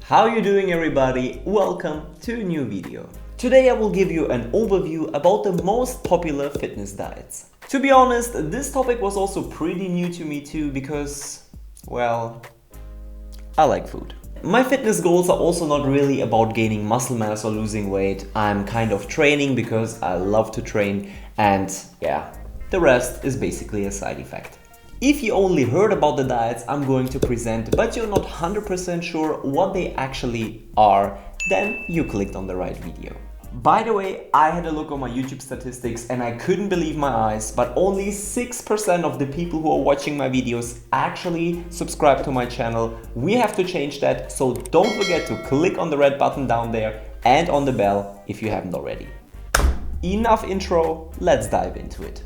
How you doing, everybody? Welcome to a new video. Today I will give you an overview about the most popular fitness diets. To be honest, this topic was also pretty new to me too because, well, I like food. My fitness goals are also not really about gaining muscle mass or losing weight. I'm kind of training because I love to train, and yeah, the rest is basically a side effect. If you only heard about the diets I'm going to present, but you're not 100% sure what they actually are, then you clicked on the right video. By the way, I had a look on my YouTube statistics and I couldn't believe my eyes, but only 6% of the people who are watching my videos actually subscribe to my channel. We have to change that, so don't forget to click on the red button down there and on the bell if you haven't already. Enough intro, let's dive into it.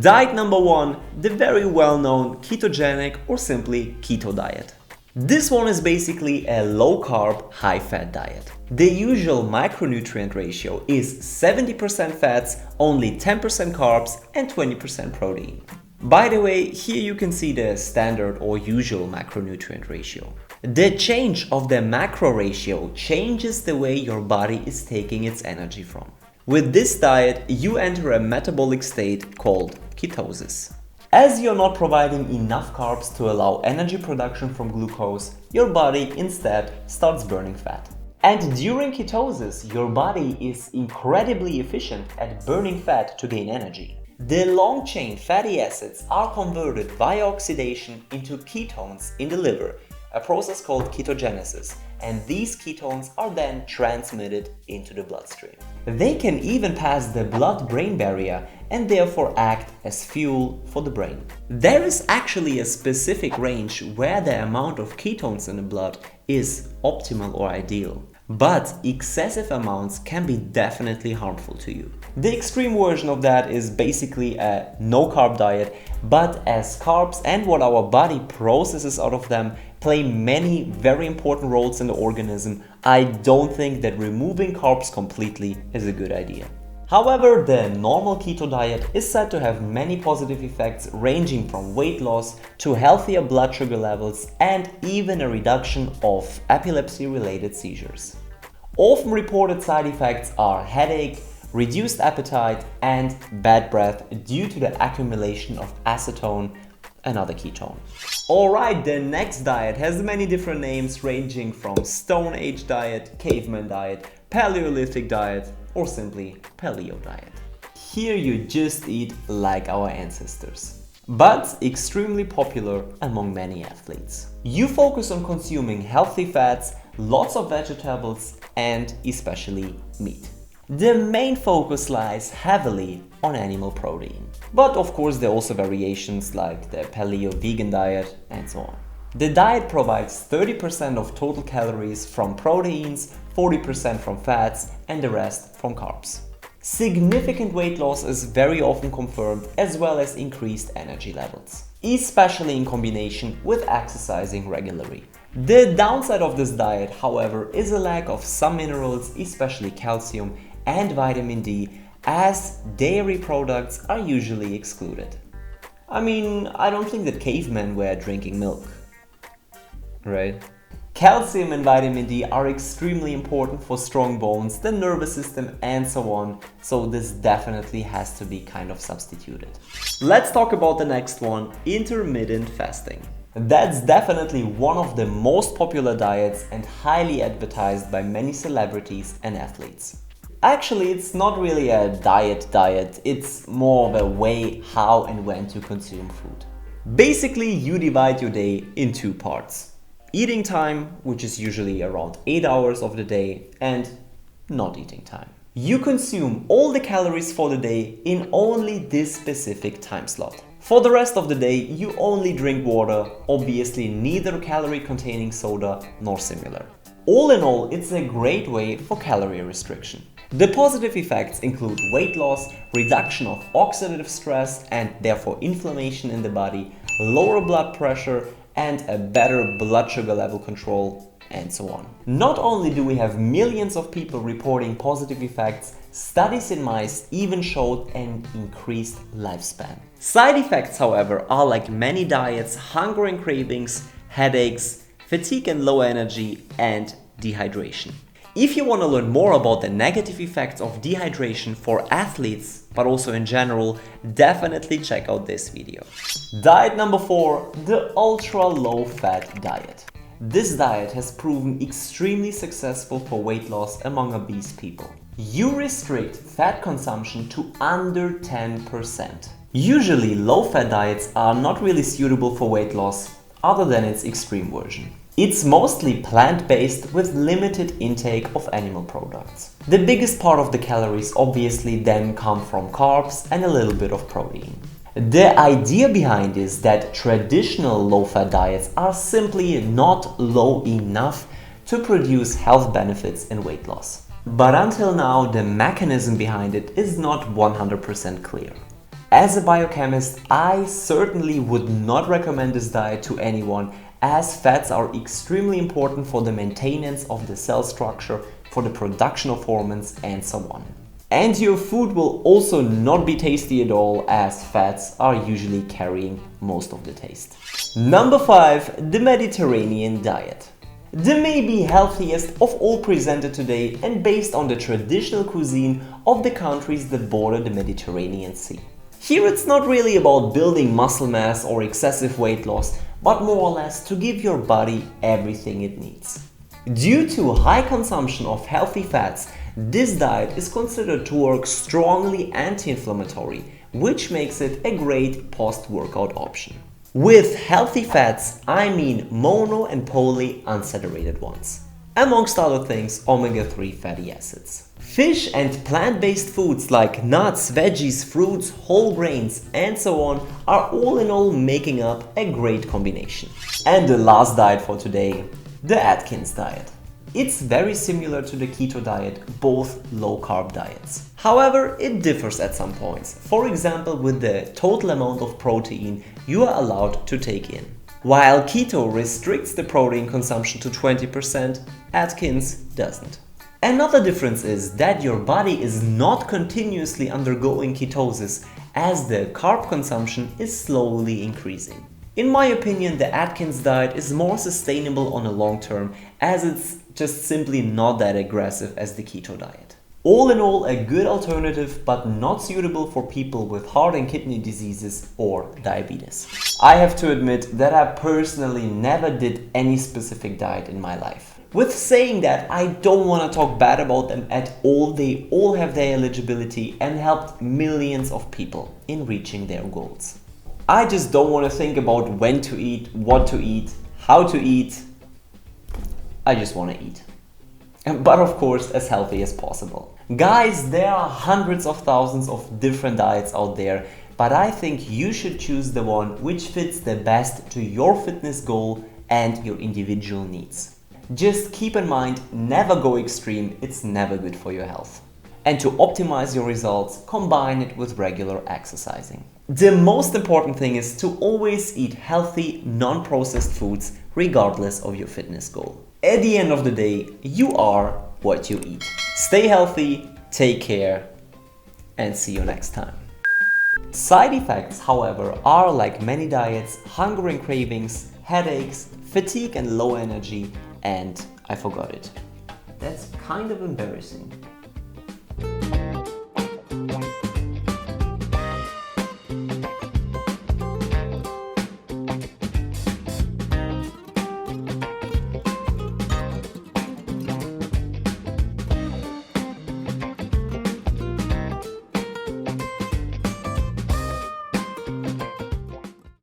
Diet number 1, the very well-known ketogenic or simply keto diet. This one is basically a low-carb, high-fat diet. The usual macronutrient ratio is 70% fats, only 10% carbs and 20% protein. By the way, here you can see the standard or usual macronutrient ratio. The change of the macro ratio changes the way your body is taking its energy from. With this diet, you enter a metabolic state called ketosis. As you're not providing enough carbs to allow energy production from glucose, your body instead starts burning fat. And during ketosis, your body is incredibly efficient at burning fat to gain energy. The long-chain fatty acids are converted via oxidation into ketones in the liver, a process called ketogenesis, and these ketones are then transmitted into the bloodstream. They can even pass the blood-brain barrier and therefore act as fuel for the brain. There is actually a specific range where the amount of ketones in the blood is optimal or ideal, but excessive amounts can be definitely harmful to you. The extreme version of that is basically a no-carb diet, but as carbs and what our body processes out of them play many very important roles in the organism, I don't think that removing carbs completely is a good idea. However, the normal keto diet is said to have many positive effects ranging from weight loss to healthier blood sugar levels and even a reduction of epilepsy-related seizures. Often reported side effects are headache, reduced appetite, and bad breath due to the accumulation of acetone, another ketone. Alright, the next diet has many different names ranging from Stone Age diet, Caveman diet, Paleolithic diet, or simply Paleo diet. Here you just eat like our ancestors, but extremely popular among many athletes. You focus on consuming healthy fats, lots of vegetables, and especially meat. The main focus lies heavily on animal protein. But of course there are also variations like the paleo vegan diet and so on. The diet provides 30% of total calories from proteins, 40% from fats, and the rest from carbs. Significant weight loss is very often confirmed, as well as increased energy levels, especially in combination with exercising regularly. The downside of this diet, however, is a lack of some minerals, especially calcium and vitamin D, as dairy products are usually excluded. I mean, I don't think that cavemen were drinking milk, right? Calcium and vitamin D are extremely important for strong bones, the nervous system, and so on, so this definitely has to be kind of substituted. Let's talk about the next one, intermittent fasting. That's definitely one of the most popular diets and highly advertised by many celebrities and athletes. Actually, it's not really a diet, it's more of a way how and when to consume food. Basically, you divide your day in two parts. Eating time, which is usually around 8 hours of the day, and not eating time. You consume all the calories for the day in only this specific time slot. For the rest of the day, you only drink water, obviously neither calorie-containing soda nor similar. All in all, it's a great way for calorie restriction. The positive effects include weight loss, reduction of oxidative stress and therefore inflammation in the body, lower blood pressure, and a better blood sugar level control, and so on. Not only do we have millions of people reporting positive effects, studies in mice even showed an increased lifespan. Side effects, however, are like many diets, hunger and cravings, headaches, fatigue and low energy, and dehydration. If you want to learn more about the negative effects of dehydration for athletes, but also in general, definitely check out this video. Diet number 4, the ultra low fat diet. This diet has proven extremely successful for weight loss among obese people. You restrict fat consumption to under 10%. Usually low fat diets are not really suitable for weight loss other than its extreme version. It's mostly plant-based with limited intake of animal products. The biggest part of the calories obviously then come from carbs and a little bit of protein. The idea behind is that traditional low-fat diets are simply not low enough to produce health benefits in weight loss. But until now, the mechanism behind it is not 100% clear. As a biochemist, I certainly would not recommend this diet to anyone, as fats are extremely important for the maintenance of the cell structure, for the production of hormones, and so on. And your food will also not be tasty at all, as fats are usually carrying most of the taste. Number 5, the Mediterranean diet. The maybe healthiest of all presented today and based on the traditional cuisine of the countries that border the Mediterranean Sea. Here it's not really about building muscle mass or excessive weight loss, but more or less to give your body everything it needs. Due to high consumption of healthy fats, this diet is considered to work strongly anti-inflammatory, which makes it a great post-workout option. With healthy fats, I mean mono and poly unsaturated ones. Amongst other things, omega-3 fatty acids. Fish and plant-based foods like nuts, veggies, fruits, whole grains, and so on are all in all making up a great combination. And the last diet for today, the Atkins diet. It's very similar to the keto diet, both low-carb diets. However, it differs at some points. For example, with the total amount of protein you are allowed to take in. While keto restricts the protein consumption to 20%, Atkins doesn't. Another difference is that your body is not continuously undergoing ketosis, as the carb consumption is slowly increasing. In my opinion, the Atkins diet is more sustainable on a long term, as it's just simply not that aggressive as the keto diet. All in all, a good alternative, but not suitable for people with heart and kidney diseases or diabetes. I have to admit that I personally never did any specific diet in my life. With saying that, I don't want to talk bad about them at all. They all have their eligibility and helped millions of people in reaching their goals. I just don't want to think about when to eat, what to eat, how to eat. I just want to eat. But of course, as healthy as possible. Guys, there are hundreds of thousands of different diets out there, but I think you should choose the one which fits the best to your fitness goal and your individual needs. Just keep in mind, never go extreme, it's never good for your health. And to optimize your results, combine it with regular exercising. The most important thing is to always eat healthy, non-processed foods regardless of your fitness goal. At the end of the day, you are what you eat. Stay healthy, take care, and see you next time. Side effects, however, are like many diets, hunger and cravings, headaches, fatigue and low energy, and I forgot it. That's kind of embarrassing.